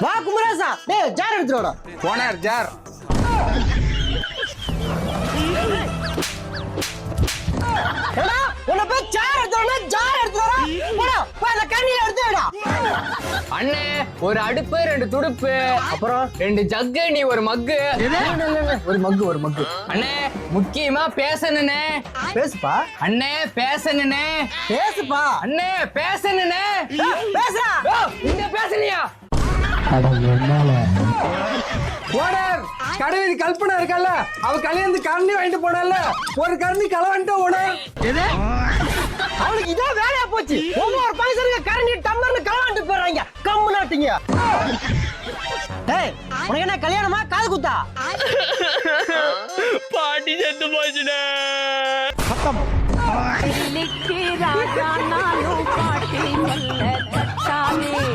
வா குமரேசா, டேய் jar எடுத்துடா. Owner jar. ஏடா உன்னை போய் ஜார் எடுத்துடா, ஜார் எடுத்துடா. போடா போய் அந்த கண்ணில எடுத்துடா. அண்ணே ஒரு அடுப்பு 2 துடுப்பு அப்புறம் 2 ஜக்கு நீ ஒரு மக்கு. ஒரு மக்கு. அண்ணே முக்கியமா பேசணுனே. பேசுப்பா. அண்ணே பேசணுனே. பேசுப்பா. அண்ணே பேசணுனே. பேசுடா. இந்த பேசலையா? ஓனர் கடையில் கல்பனா இருக்கல்ல, அவ கல்யாணத்துக்கு கரண்டி வாங்கிட்டு போனால, ஒரு கரண்டி களை வந்துட்டா ஓனர். அவளுக்கு இதான் வேலையா போச்சு. ஒவ்வொரு பைசனுக்கு கரண்டி டம்ளர்னு கலவாண்டு போறாங்க. கம்மு நாட்டிங்க. டேய் உனக்கு என்ன கல்யாணமா காது குத்தா? பாட்டி செத்து போச்சுடே. சத்தம்.